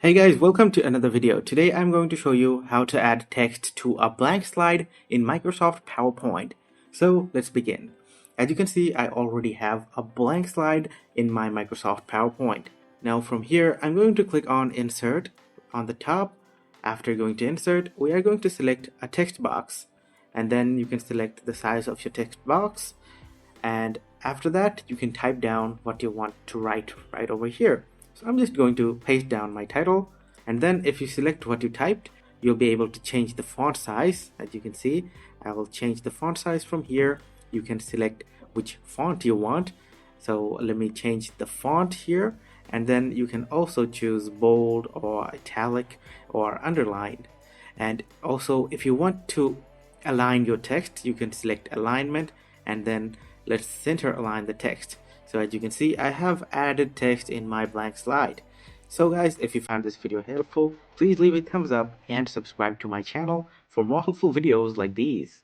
Hey guys, welcome to another video. Today I'm going to show you how to add text to a blank slide in Microsoft PowerPoint. So let's begin. As you can see, I already have a blank slide in my Microsoft PowerPoint. Now from here, I'm going to click on Insert on the top. After going to Insert, we are going to select a text box. And then you can select the size of your text box. And after that, you can type down what you want to write right over here. So I'm just going to paste down my title, and then if you select what you typed, you'll be able to change the font size. As you can see, I will change the font size from here. You can select which font you want. So let me change the font here, and then you can also choose bold or italic or underlined. And also, if you want to align your text, you can select alignment, and then let's center align the text. So as you can see, I have added text in my blank slide. So guys, if you found this video helpful, please leave a thumbs up and subscribe to my channel for more helpful videos like these.